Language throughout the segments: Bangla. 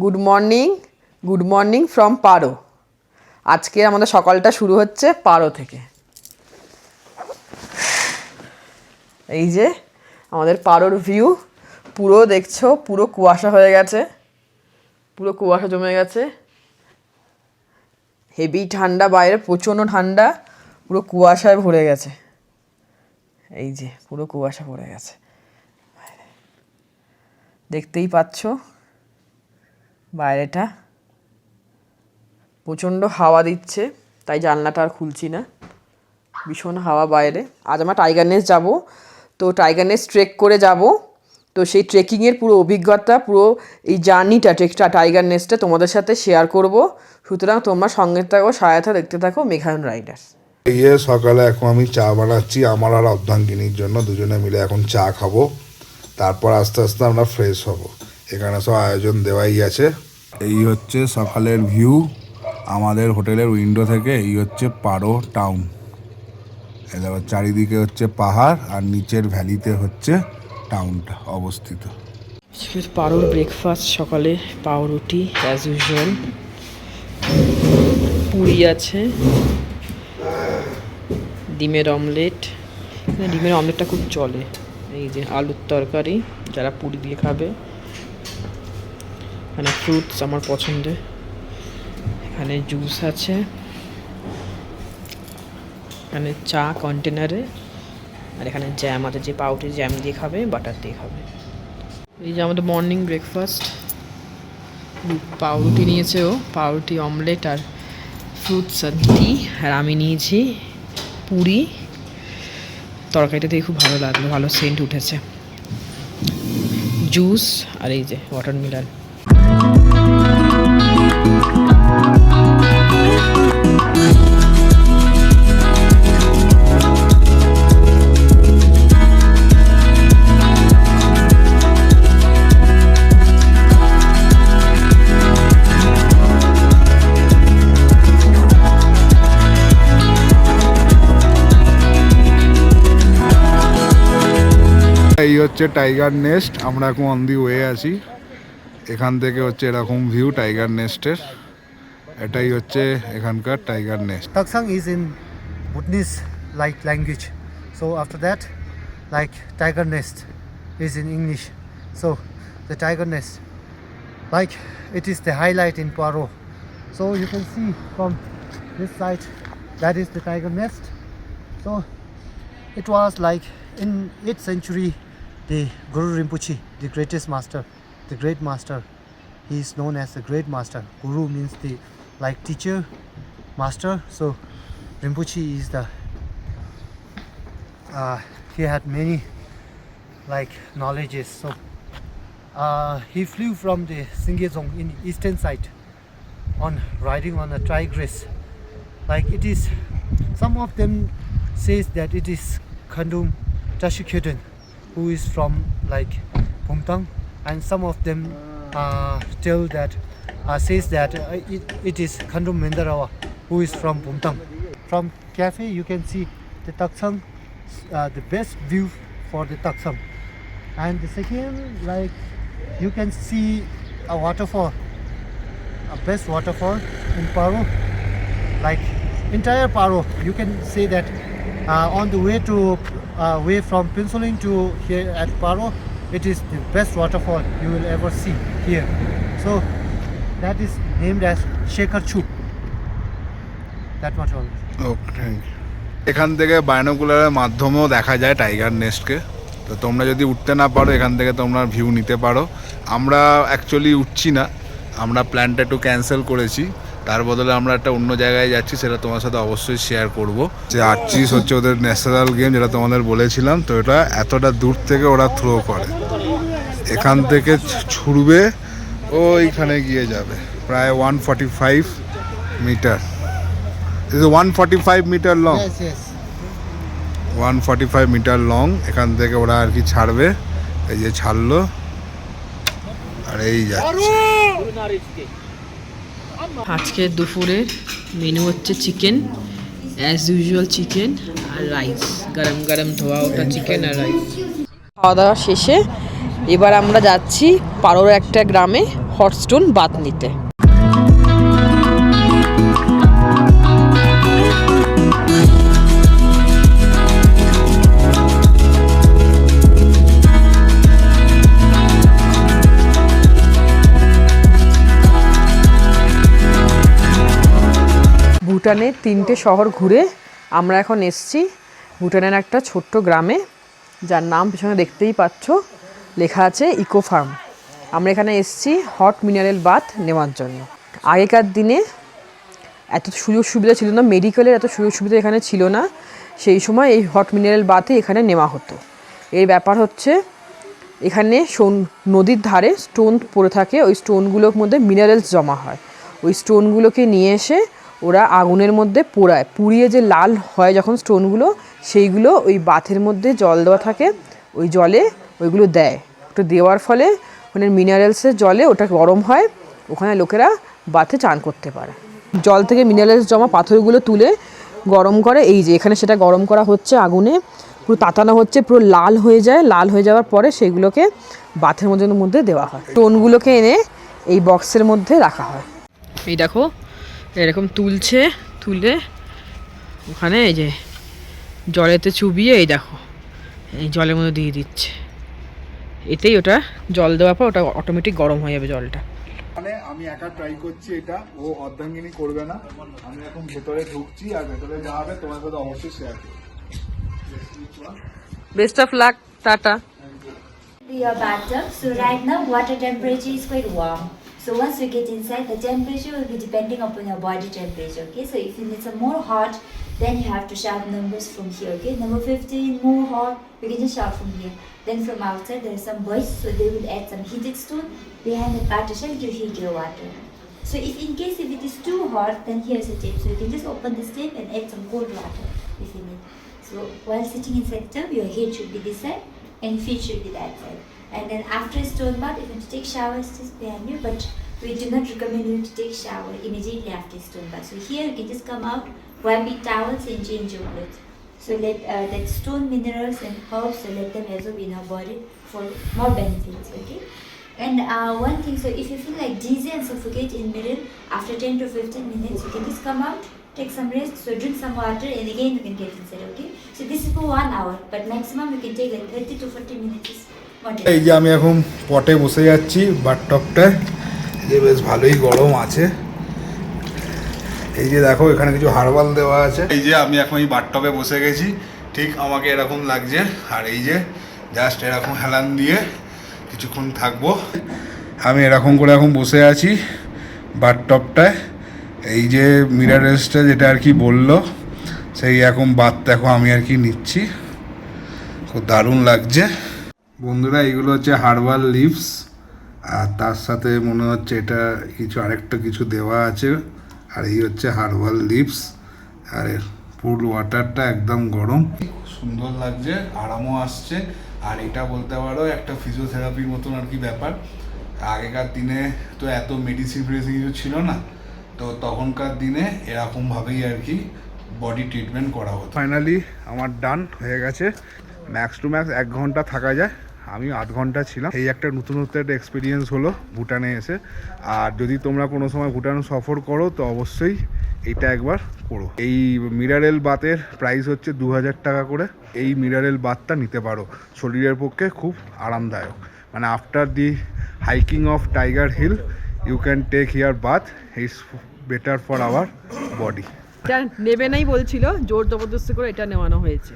গুড মর্নিং ফ্রম পারো। আজকে আমাদের সকালটা শুরু হচ্ছে পারো থেকে। এই যে আমাদের পারোর ভিউ, পুরো দেখছো পুরো কুয়াশা হয়ে গেছে, পুরো কুয়াশা জমে গেছে, হেভি ঠান্ডা, বাইরে প্রচণ্ড ঠান্ডা, পুরো কুয়াশায় ভরে গেছে। এই যে পুরো কুয়াশা ভরে গেছে, দেখতেই পাচ্ছ বাইরেটা। প্রচণ্ড হাওয়া দিচ্ছে, তাই জানলাটা আর খুলছি না, ভীষণ হাওয়া বাইরে। আজ আমরা টাইগার নেস্ট যাবো, তো টাইগার নেস্ট ট্রেক করে যাব। তো সেই ট্রেকিংয়ের পুরো অভিজ্ঞতা, পুরো এই জার্নিটা টাইগার নেস্টে তোমাদের সাথে শেয়ার করব। সুতরাং তোমরা সঙ্গে থাকো, সাথে দেখতে থাকো মেঘায়ন রাইডার্স। সকালে এখন আমি চা বানাচ্ছি আমার আর অর্ধাঙ্গিনীর জন্য, দুজনে মিলে এখন চা খাবো, তারপর আস্তে আস্তে আমরা ফ্রেশ হব। এখানে সব আয়োজন দেওয়াই আছে। এই হচ্ছে সকালের ভিউ আমাদের হোটেলের উইন্ডো থেকে। এই হচ্ছে পারো টাউন, এবার চারিদিকে হচ্ছে পাহাড় আর নিচের ভ্যালিতে হচ্ছে টাউনটা অবস্থিত। পারোর ব্রেকফাস্ট সকালে পাউরুটি অ্যাজ ইউজুয়াল, পুরি আছে, ডিমের অমলেট। ডিমের অমলেটটা খুব চলে। এই যে আলুর তরকারি যারা পুরি দিয়ে খাবে, এখানে ফ্রুটস আমার পছন্দের, এখানে জুস আছে, এখানে চা কন্টেনারে, আর এখানে জ্যাম আছে, যে পাউরুটি জ্যাম দিয়ে খাবে, বাটার দিয়ে খাবে। এই যে আমাদের মর্নিং ব্রেকফাস্ট, পাউরুটি নিয়েছে ও, পাউরুটি অমলেট আর ফ্রুটস আর টি, আর আমি নিয়েছি পুরি। তরকারিটা দিয়ে খুব ভালো লাগলো, ভালো সেন্ট উঠেছে, জুস আর এই যে ওয়াটারমেলন। এই হচ্ছে টাইগার নেস্ট, আমরা এখন অন দি ওয়ে আছি। এখান থেকে হচ্ছে এরকম ভিউ টাইগার নেস্টের। এটাই হচ্ছে এখানকার tiger nest. Taksang is in Bhutanese like language, so after that like tiger nest is in English. So the tiger nest, like it is the highlight in Paro. So you can see from this side, that is the tiger nest. So it was like in 8th century, the Guru Rinpoche, the greatest master, the great master, he is known as the great master. Guru means the like teacher, master. So Rinpoche is the he had many like knowledges. So he flew from the Singezong in eastern side on riding on a tigress. Like it is, some of them says that it is Khandum Tashikhyodon, who is from like Pumtang, and some of them tell that says that it is Khandum Mendarawa, who is from Pumtang. From cafe you can see the Taksang, the best view for the Taksang. And the second, like you can see a waterfall, a best waterfall in Paro. Like entire Paro, you can say that on the way from Pinsoling to here at Paro, it is the best waterfall you will ever see here. So that is named as Shekhar Chut. That much only. ওকে, এখান থেকে বাইনোকুলারের মাধ্যমেও দেখা যায় টাইগার নেস্টকে। তো তোমরা যদি উঠতে না পারো, এখান থেকে তোমরা ভিউ নিতে পারো। আমরা অ্যাকচুয়ালি উঠছি না, আমরা প্ল্যানটা একটু ক্যান্সেল করেছি, তার বদলে আমরা একটা অন্য জায়গায় যাচ্ছি, সেটা তোমার সাথে অবশ্যই শেয়ার করব। যে আর্চিস হচ্ছে ওদের ন্যাশনাল গেম, যেটা তোমাদের বলেছিলাম। তো এটা এতটা দূর থেকে ওরা থ্রো করে, এখান থেকে ছুড়বে ওইখানে গিয়ে যাবে, প্রায় 145 metre. 145 metre long, Yes, yes. 145 metre long. এখান থেকে ওরা আর কি ছাড়বে, এই যে ছাড়লো, আর এই যাচ্ছে। আজকে দুপুরের মেনু হচ্ছে চিকেন, অ্যাজ ইউজুয়াল চিকেন আর রাইস, গরম গরম ধোয়া ওটা চিকেন আর রাইস। খাওয়া দাওয়া শেষে এবার আমরা যাচ্ছি পারোর একটা গ্রামে হট স্টোন বাথ নিতে। ভুটানের 3টে শহর ঘুরে আমরা এখন এসছি ভুটানের একটা ছোট্ট গ্রামে, যার নাম পিছনে দেখতেই পাচ্ছ, লেখা আছে ইকো ফার্ম। আমরা এখানে এসছি হট মিনারেল বাথ নেওয়ার জন্য। আগেকার দিনে এত সুযোগ সুবিধা ছিল না, মেডিকেলের এত সুযোগ সুবিধা এখানে ছিল না, সেই সময় এই হট মিনারেল বাথে এখানে নেওয়া হতো। এর ব্যাপার হচ্ছে এখানে নদীর ধারে স্টোন পড়ে থাকে, ওই স্টোনগুলোর মধ্যে মিনারেলস জমা হয়। ওই স্টোনগুলোকে নিয়ে এসে ওরা আগুনের মধ্যে পোড়ায়, পুড়িয়ে যে লাল হয় যখন স্টোনগুলো, সেইগুলো ওই বাথের মধ্যে জল দেওয়া থাকে, ওই জলে ওইগুলো দেয়। ওটা দেওয়ার ফলে ওখানে মিনারেলসের জলে ওটা গরম হয়, ওখানে লোকেরা বাথে চান করতে পারে। জল থেকে মিনারেলস জমা পাথরগুলো তুলে গরম করে, এই যে এখানে সেটা গরম করা হচ্ছে আগুনে, পুরো তাতানো হচ্ছে, পুরো লাল হয়ে যায়। লাল হয়ে যাওয়ার পরে সেগুলোকে বাথের মধ্যে দেওয়া হয়। স্টোনগুলোকে এনে এই বক্সের মধ্যে রাখা হয়। এই দেখো এরকম তুলে ওখানে এই যে জলেতে চুবিয়ে এই দেখো এই জলের মধ্যে দিয়ে দিচ্ছে। এতেই ওটা জল দেওয়ার পর ওটা অটোমেটিক গরম হয়ে যাবে জলটা। মানে আমি একা ট্রাই করছি এটা, ও অর্ধাঙ্গিনী করবে না। আমি এখন ভেতরে ঢুকছি, আর ভেতরে যা হবে তোমার সাথে অবশ্যই শেয়ার করব। Best of luck, tata. Your bathtub. So right now water temperature is quite warm. So once we get inside, the temperature will be depending upon your body temperature. Okay, so if you need some more hot, then you have to shout numbers from here. Okay, number 15, more hot, you can just shout from here. Then from outside there is some boys, so they will add some heated stone behind the partition to heat your water. So if in case if it is too hot, then here's a tip. So you can just open this tap and add some cold water if you need. So while sitting inside the tub, your head should be this side and feet should be that side. And then after a stone bath, if you want to take showers, just behind you, but we do not recommend you to take shower immediately after stone bath. So here you can just come out, wipe your towels and change your clothes. So let that stone minerals and herbs, so let them absorb in our body for more benefits. Okay. And one thing, so if you feel like dizzy and suffocate in middle after 10 to 15 minutes, you can just come out, take some rest, so drink some water and again you can get inside. Okay. So this is for 1 hour, but maximum you can take like 30 to 40 minutes. এই যে আমি এখন পটে বসে যাচ্ছি বাথটবটায়, যে বেশ ভালোই গরম আছে। এই যে দেখো এখানে কিছু হার্বাল দেওয়া আছে। এই যে আমি এখন এই বাথটবে বসে গেছি, ঠিক আমাকে এরকম লাগছে। আর এই যে জাস্ট এরকম হেলান দিয়ে কিছুক্ষণ থাকবো। আমি এরকম করে এখন বসে আছি বাথটবটায়। এই যে মিরারেলসটা যেটা আর কি বললো, সেই এখন বাথ দেখো আমি আর কি নিচ্ছি, খুব দারুণ লাগছে। বন্ধুরা এইগুলো হচ্ছে হার্বাল লিভস, আর তার সাথে মনে হচ্ছে এটা কিছু আরেকটা কিছু দেওয়া আছে। আর এই হচ্ছে হার্বাল লিভস, আর পুল ওয়াটারটা একদম গরম, সুন্দর লাগছে, আরামও আসছে। আর এটা বলতে পারো একটা ফিজিওথেরাপির মতন আর কি ব্যাপার। আগেকার দিনে তো এত মেডিসিন কিছু ছিল না, তো তখনকার দিনে এরকমভাবেই আর কি বডি ট্রিটমেন্ট করা হতো। ফাইনালি আমার ডান হয়ে গেছে। ম্যাক্স টু ম্যাক্স 1 ঘন্টা থাকা যায়, আমি 8 ঘন্টা ছিলাম। এই একটা নতুনত্ব একটা এক্সপিরিয়েন্স হলো ভুটানে এসে। আর যদি তোমরা কোনো সময় ভুটান সফর করো তো অবশ্যই এইটা একবার করো। এই মিনারেল বাথের প্রাইস হচ্ছে 2000 টাকা করে। এই মিনারেল বাথটা নিতে পারো, শরীরের পক্ষে খুব আরামদায়ক। মানে after the hiking of Tiger Hill you can take here bath, it's better for our body. এটা নেবে নাই বলছিল, জোর জবরদস্তি করে এটা নেওয়ানো হয়েছে।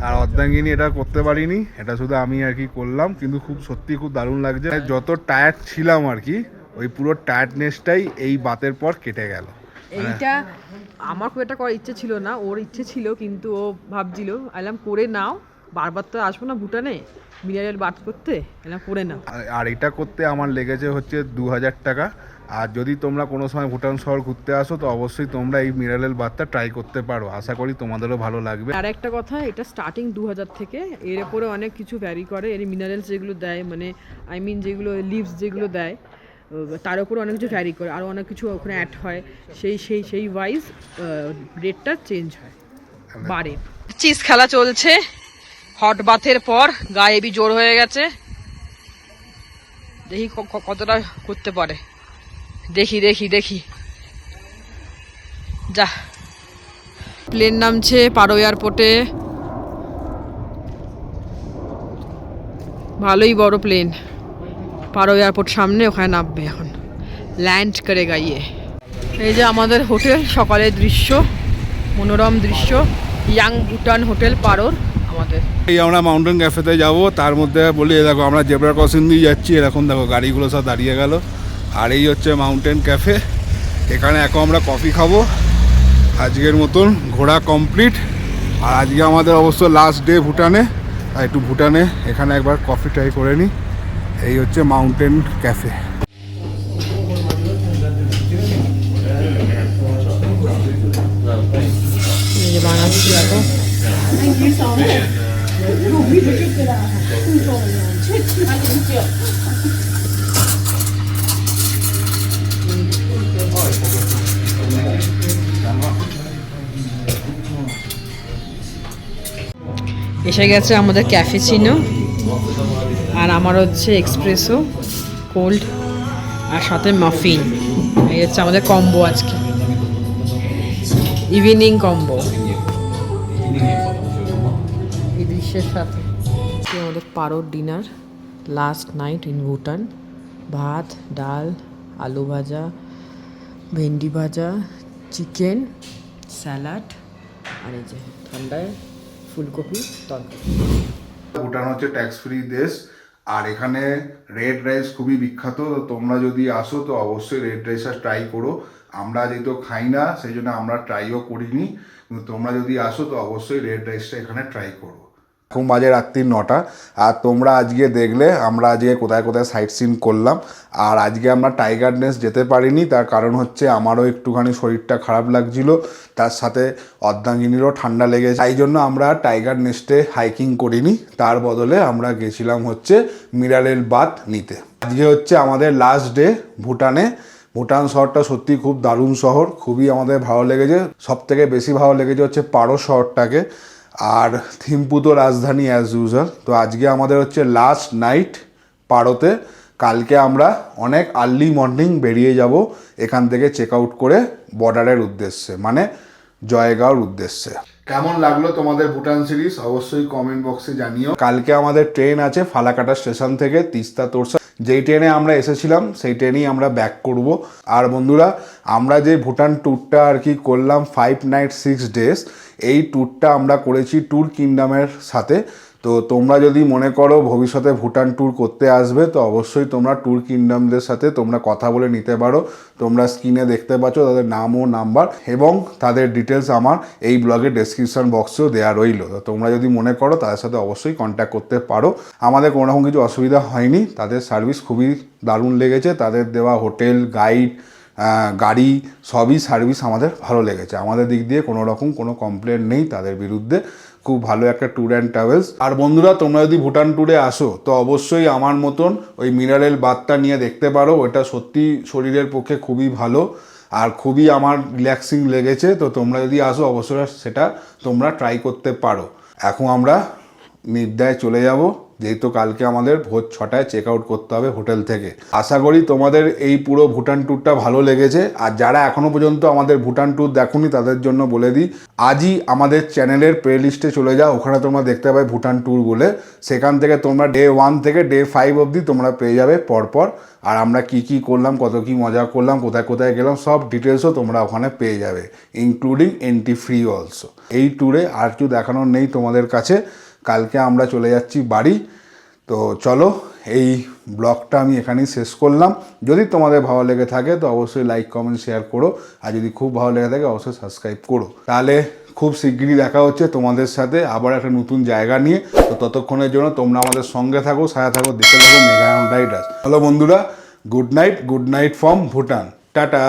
আর অর্ধাঙ্গিনী এটা করতে পারিনি, এটা শুধু আমি আর কি করলাম, কিন্তু খুব সত্যি খুব দারুণ লাগছে। যত টায়ার্ড ছিলাম আর কি, ওই পুরো টায়ার্ডনেসটাই এই বাতের পর কেটে গেল। এইটা আমার খুব একটা করার ইচ্ছে ছিল না, ওর ইচ্ছে ছিল, কিন্তু ও ভাবছিল, আইলাম করে নাও, বারবার তো আসবো না ভুটানে মিনারেল বাথ করতে, আইলাম করে নাও। আর এটা করতে আমার লেগেছে হচ্ছে 2000 টাকা। আর যদি তোমরা কোনো সময় ভুটান শহর ঘুরতে আসো তো অবশ্যই তোমরা এই মিনারেল বাথটা ট্রাই করতে পারো, আশা করি তোমাদেরও ভালো লাগবে। আর একটা কথা, এটা স্টার্টিং 2000 থেকে, এর উপরে অনেক কিছু ভ্যারি করে। এর মিনারেলস যেগুলো দেয়, মানে যেগুলো লিভস যেগুলো দেয়, তার উপরে অনেক কিছু ভ্যারি করে, আরও অনেক কিছু ওখানে অ্যাড হয়, সেই ওয়াইজ রেটটা চেঞ্জ হয়, বাড়ে। চিজ খেলা চলছে, হট বাথের পর গায়ে বি জোর হয়ে গেছে, দেখি কতটা করতে পারে। দেখি দেখি দেখি। যা, প্লেন নামছে পারো এয়ারপোর্টে। ভালোই বড় প্লেন, পারো এয়ারপোর্ট সামনে, ওখানে নামবে এখন, ল্যান্ড করে গাইয়ে। এই যে আমাদের হোটেল, সকালের দৃশ্য, মনোরম দৃশ্য, ইয়াং ভুটান হোটেল পারোর আমাদের। এই আমরা মাউন্টেন ক্যাফেতে যাব, তার মধ্যে বলি দেখো আমরা জেব্রা ক্রসিং দিয়ে যাচ্ছি, এরকম দেখো গাড়িগুলো সব দাঁড়িয়ে গেল। আর এই হচ্ছে মাউন্টেন ক্যাফে, এখানে এখন আমরা কফি খাবো। আজকের মতন ঘোরা কমপ্লিট। আর আজকে আমাদের অবশ্য লাস্ট ডে ভুটানে, আর একটু ভুটানে এখানে একবার কফি ট্রাই করে নিই। এই হচ্ছে মাউন্টেন ক্যাফে। বানাচ্ছি এখন। এসে গেছে আমাদের ক্যাফেচিনো, আর আমার হচ্ছে এক্সপ্রেসো কোল্ড, আর সাথে মাফিন। এই হচ্ছে আমাদের কম্বো আজকে, ইভিনিং কম্বো এই দৃশ্যের সাথে। আমাদের পারোর dinner, last night in Bhutan. ভাত, ডাল, আলু ভাজা, ভেন্ডি ভাজা, চিকেন, স্যালাড, আর এই যে ঠান্ডায় ফুলকপি তরকারি। ভুটান হচ্ছে ট্যাক্স ফ্রি দেশ, আর এখানে রেড রাইস খুবই বিখ্যাত। তো তোমরা যদি আসো তো অবশ্যই রেড রাইসটা ট্রাই করো। আমরা যেহেতু খাই না সেই জন্য আমরা ট্রাইও করিনি, কিন্তু তোমরা যদি আসো তো অবশ্যই রেড রাইসটা এখানে ট্রাই করো। এখন বাজে রাত্রি 9টা, আর তোমরা আজকে দেখলে আমরা আজকে কোথায় কোথায় সাইট সিন করলাম। আর আজকে আমরা টাইগার নেস্ট যেতে পারিনি, তার কারণ হচ্ছে আমারও একটুখানি শরীরটা খারাপ লাগছিল, তার সাথে অর্ধাঙ্গিনীরও ঠান্ডা লেগেছে, তাই জন্য আমরা টাইগার নেস্টে হাইকিং করিনি। তার বদলে আমরা গেছিলাম হচ্ছে মিনারেল বাথ নিতে। আজকে হচ্ছে আমাদের লাস্ট ডে ভুটানে। ভুটান শহরটা সত্যি খুব দারুণ শহর, খুবই আমাদের ভালো লেগেছে। সব থেকে বেশি ভালো লেগেছে হচ্ছে পারো শহরটাকে, আর থিম্পু তো রাজধানী অ্যাজ ইউজুয়াল। তো আজকে আমাদের হচ্ছে লাস্ট নাইট পারোতে। কালকে আমরা অনেক আর্লি মর্নিং বেরিয়ে যাব এখান থেকে চেক আউট করে বর্ডারের উদ্দেশ্যে, মানে জয়গাঁওর উদ্দেশ্যে। কেমন লাগলো তোমাদের ভুটান সিরিজ অবশ্যই কমেন্ট বক্সে জানিও। কালকে আমাদের ট্রেন আছে ফালাকাটা স্টেশন থেকে তিস্তা তোরসা, যেই ট্রেনে আমরা এসেছিলাম সেই ট্রেনেই আমরা ব্যাক করব। আর বন্ধুরা, আমরা যে ভুটান ট্যুরটা আর কি করলাম 5 নাইট 6 ডেজ, এই ট্যুরটা আমরা করেছি ট্যুর কিংডমের সাথে। তো তোমরা যদি মনে করো ভবিষ্যতে ভুটান ট্যুর করতে আসবে তো অবশ্যই তোমরা ট্যুর কিংডমদের সাথে তোমরা কথা বলে নিতে পারো। তোমরা স্ক্রিনে দেখতে পাচ্ছ তাদের নাম ও নাম্বার, এবং তাদের ডিটেলস আমার এই ব্লগের ডেসক্রিপশন বক্সেও দেওয়া রইল। তো তোমরা যদি মনে করো তাদের সাথে অবশ্যই কন্ট্যাক্ট করতে পারো। আমাদের কোনো রকম কিছু অসুবিধা হয়নি, তাদের সার্ভিস খুবই দারুণ লেগেছে। তাদের দেওয়া হোটেল, গাইড, গাড়ি সবই সার্ভিস আমাদের ভালো লেগেছে। আমাদের দিক দিয়ে কোনো রকম কোনো কমপ্লেন নেই তাদের বিরুদ্ধে। খুব ভালো একটা ট্যুর অ্যান্ড ট্রাভেলস। আর বন্ধুরা, তোমরা যদি ভুটান ট্যুরে আসো তো অবশ্যই আমার মতন ওই মিনারেল বাথটা নিয়ে দেখতে পারো। ওটা সত্যি শরীরের পক্ষে খুবই ভালো আর খুবই আমার রিল্যাক্সিং লেগেছে। তো তোমরা যদি আসো অবশ্যই সেটা তোমরা ট্রাই করতে পারো। এখন আমরা নির্দায় চলে যাব, যেহেতু কালকে আমাদের ভোর 6টায় চেক আউট করতে হবে হোটেল থেকে। আশা করি তোমাদের এই পুরো ভুটান ট্যুরটা ভালো লেগেছে। আর যারা এখনও পর্যন্ত আমাদের ভুটান ট্যুর দেখোনি তাদের জন্য বলে দিই, আজই আমাদের চ্যানেলের প্লে লিস্টে চলে যাও, ওখানে তোমরা দেখতে পাবে ভুটান ট্যুর বলে। সেখান থেকে তোমরা ডে 1 থেকে ডে 5 অবধি তোমরা পেয়ে যাবে পরপর। আর আমরা কি কি করলাম, কত কি মজা করলাম, কোথায় কোথায় গেলাম, সব ডিটেলসও তোমরা ওখানে পেয়ে যাবে, ইনক্লুডিং এন্ট্রি ফ্রি অলসো। এই ট্যুরে আর কিছু দেখানোর নেই তোমাদের কাছে। কালকে আমরা চলে যাচ্ছি বাড়ি। তো চলো, এই ব্লগটা আমি এখানেই শেষ করলাম। যদি তোমাদের ভালো লেগে থাকে তো অবশ্যই লাইক, কমেন্ট, শেয়ার করো। আর যদি খুব ভালো লেগে থাকে অবশ্যই সাবস্ক্রাইব করো। তাহলে খুব শিগগিরই দেখা হচ্ছে তোমাদের সাথে আবার একটা নতুন জায়গা নিয়ে। তো ততক্ষণের জন্য তোমরা আমাদের সঙ্গে থাকো, সাথে থাকো, দেখতে থাকো মেঘায়ন রাইডার্স। হ্যালো বন্ধুরা, good night from Bhutan. Tata.